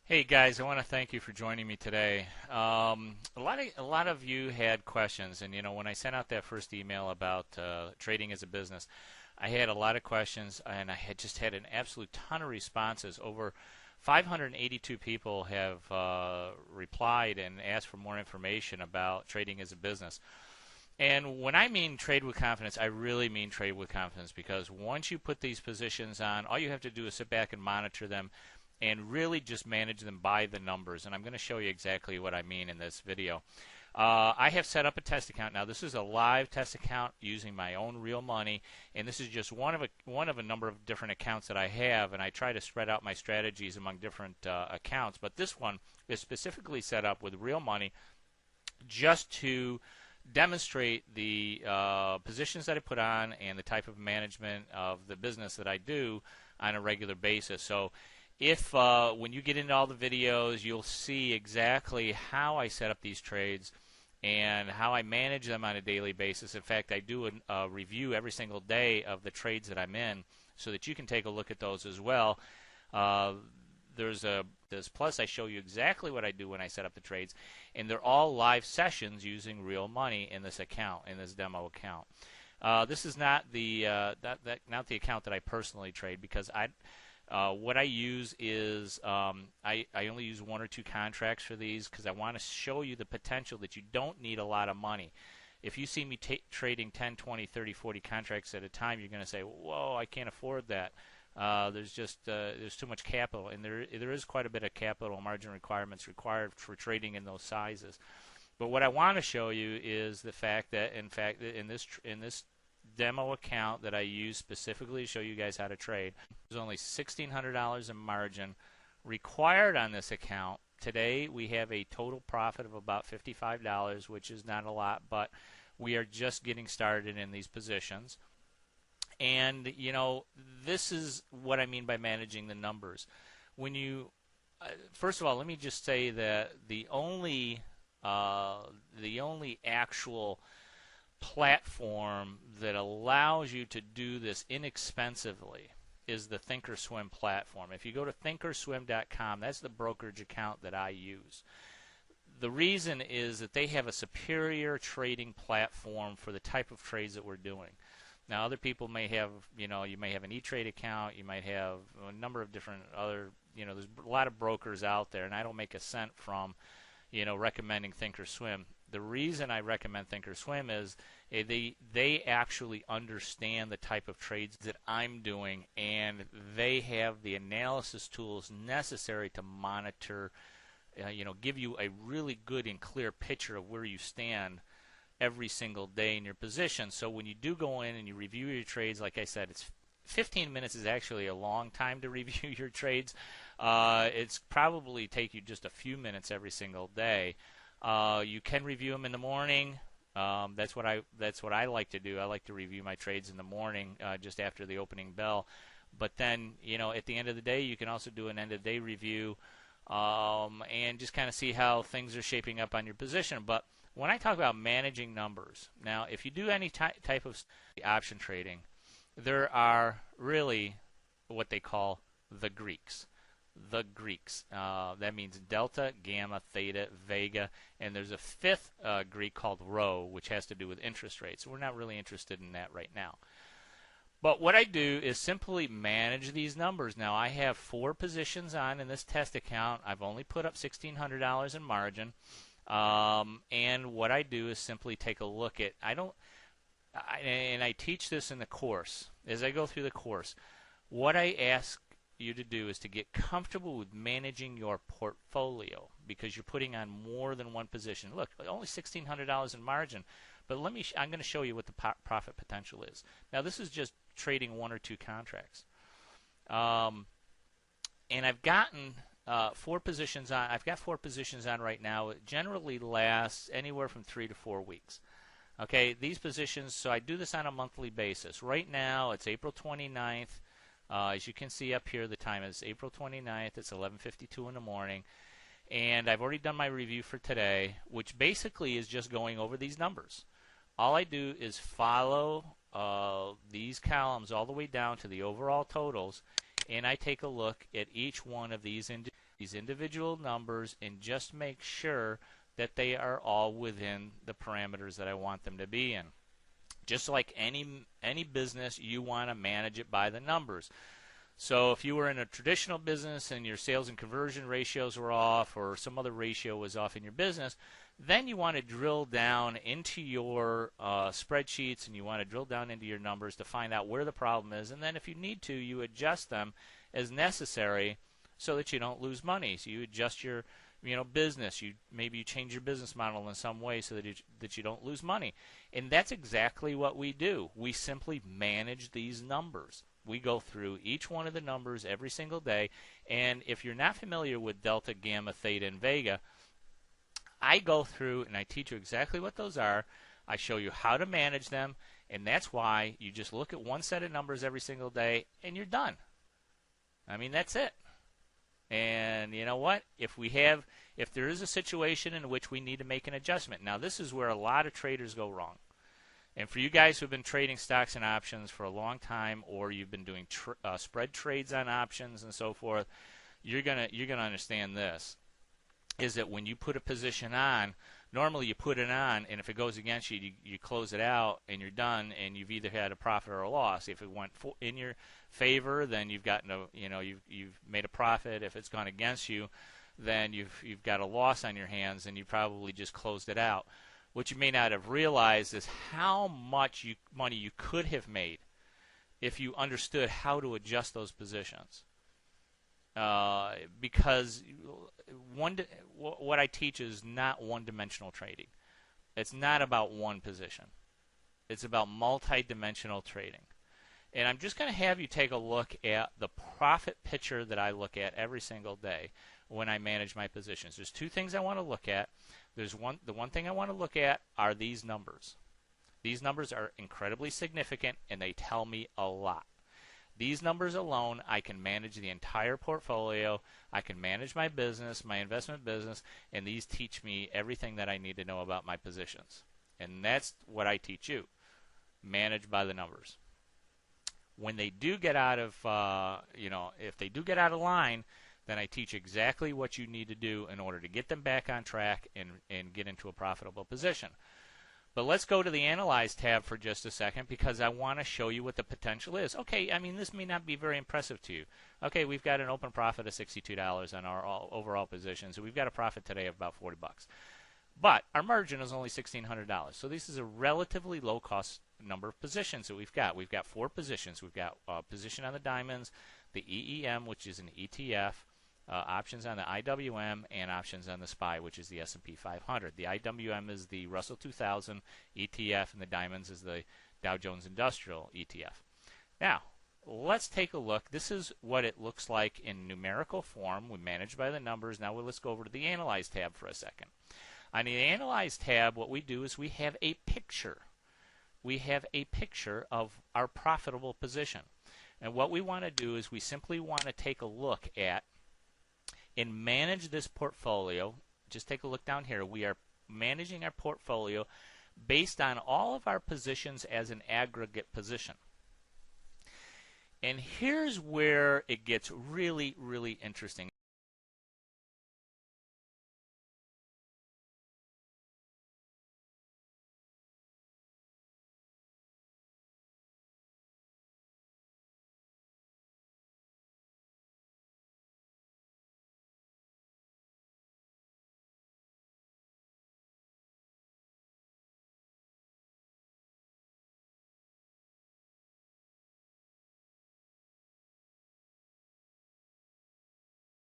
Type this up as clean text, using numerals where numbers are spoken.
Hey guys, I want to thank you for joining me today. A lot of you had questions, and when I sent out that first email about trading as a business, I had a lot of questions, and I had just had an absolute ton of responses. Over 582 people have replied and asked for more information about trading as a business. And when I mean trade with confidence, I really mean trade with confidence because once you put these positions on, all you have to do is sit back and monitor them and really just manage them by the numbers. And I'm going to show you exactly what I mean in this video. I have set up a test account. Now, this is a live test account using my own real money, and this is just one of a number of different accounts that I have, and I try to spread out my strategies among different accounts. But this one is specifically set up with real money just to demonstrate the positions that I put on and the type of management of the business that I do on a regular basis. So if when you get into all the videos, you'll see exactly how I set up these trades and how I manage them on a daily basis. In fact, I do a review every single day of the trades that I'm in so that you can take a look at those as well. Plus I show you exactly what I do when I set up the trades, and they're all live sessions using real money in this account, in this demo account. This is not the not the account that I personally trade because what I use is I only use one or two contracts for these because I want to show you the potential that you don't need a lot of money. If you see me trading 10, 20, 30, 40 contracts at a time, you're going to say, whoa, I can't afford that. There's too much capital, and there is quite a bit of capital margin requirements required for trading in those sizes. But what I want to show you is the fact that, in fact, in this demo account that I use specifically to show you guys how to trade, there's only $1,600 in margin required on this account. Today we have a total profit of about $55, which is not a lot, but we are just getting started in these positions. And this is what I mean by managing the numbers. When you first of all, let me just say that the only actual platform that allows you to do this inexpensively is the Thinkorswim platform. If you go to thinkorswim.com, that's the brokerage account that I use. The reason is that they have a superior trading platform for the type of trades that we're doing. Now, other people may have, you may have an E-Trade account, you might have a number of different other, there's a lot of brokers out there, and I don't make a cent from, recommending Thinkorswim. The reason I recommend Thinkorswim is they actually understand the type of trades that I'm doing, and they have the analysis tools necessary to monitor, give you a really good and clear picture of where you stand every single day in your position. So when you do go in and you review your trades, like I said, it's 15 minutes is actually a long time to review your trades. It's probably take you just a few minutes every single day. You can review them in the morning. That's what I like to do. I like to review my trades in the morning, just after the opening bell. But then, at the end of the day, you can also do an end of day review, and just kind of see how things are shaping up on your position. But when I talk about managing numbers, now if you do any type of option trading, there are really what they call the Greeks. The Greeks. That means delta, gamma, theta, vega, and there's a fifth Greek called rho, which has to do with interest rates. We're not really interested in that right now. But what I do is simply manage these numbers. Now, I have 4 positions on in this test account. I've only put up $1,600 in margin. And what I do is simply take a look at, and I teach this in the course. As I go through the course, what I ask you to do is to get comfortable with managing your portfolio because you're putting on more than one position. Look, only $1,600 in margin, but I'm going to show you what the profit potential is. Now, this is just trading 1 or 2 contracts. And I've gotten 4 positions on. I've got 4 positions on right now. It generally lasts anywhere from 3 to 4 weeks. Okay, these positions, so I do this on a monthly basis. Right now, it's April 29th. As you can see up here, the time is April 29th. It's 11:52 in the morning. And I've already done my review for today, which basically is just going over these numbers. All I do is follow these columns all the way down to the overall totals, and I take a look at each one of these these individual numbers and just make sure that they are all within the parameters that I want them to be in. Just like any business, you want to manage it by the numbers. So if you were in a traditional business and your sales and conversion ratios were off, or some other ratio was off in your business, then you want to drill down into your spreadsheets, and you want to drill down into your numbers to find out where the problem is. And then if you need to, you adjust them as necessary so that you don't lose money. So you adjust your business. Maybe you change your business model in some way so that you don't lose money. And that's exactly what we do. We simply manage these numbers. We go through each one of the numbers every single day. And if you're not familiar with delta, gamma, theta, and vega, I go through and I teach you exactly what those are. I show you how to manage them. And that's why you just look at one set of numbers every single day and you're done. I mean, that's it. And you know what? If there is a situation in which we need to make an adjustment. Now, this is where a lot of traders go wrong. And for you guys who've been trading stocks and options for a long time, or you've been doing spread trades on options and so forth, you're gonna understand this. Is that when you put a position on, normally you put it on, and if it goes against you, you close it out, and you're done, and you've either had a profit or a loss. If it went in your favor, then you've gotten you've made a profit. If it's gone against you, then you've got a loss on your hands, and you probably just closed it out. What you may not have realized is how much money you could have made if you understood how to adjust those positions. Because what I teach is not one-dimensional trading. It's not about one position. It's about multi-dimensional trading. And I'm just going to have you take a look at the profit picture that I look at every single day when I manage my positions. There's two things I want to look at. The one thing I want to look at are these numbers. These numbers are incredibly significant, and they tell me a lot. These numbers alone, I can manage the entire portfolio. I can manage my business, my investment business, and these teach me everything that I need to know about my positions. And that's what I teach you. Manage by the numbers. When they do get out of, if they do get out of line, then I teach exactly what you need to do in order to get them back on track and get into a profitable position. But let's go to the Analyze tab for just a second, because I want to show you what the potential is. Okay, I mean, this may not be very impressive to you. Okay, we've got an open profit of $62 on our overall position, so we've got a profit today of about $40. But our margin is only $1,600. So this is a relatively low-cost number of positions that we've got. We've got 4 positions. We've got a position on the diamonds, the EEM, which is an ETF, options on the IWM, and options on the SPY, which is the S&P 500. The IWM is the Russell 2000 ETF, and the diamonds is the Dow Jones Industrial ETF. Now, let's take a look. This is what it looks like in numerical form. We manage by the numbers. Now let's go over to the Analyze tab for a second. On the Analyze tab, what we do is we have a picture. We have a picture of our profitable position. And what we want to do is we simply want to take a look at and manage this portfolio. Just take a look down here. We are managing our portfolio based on all of our positions as an aggregate position. And here's where it gets really, really interesting.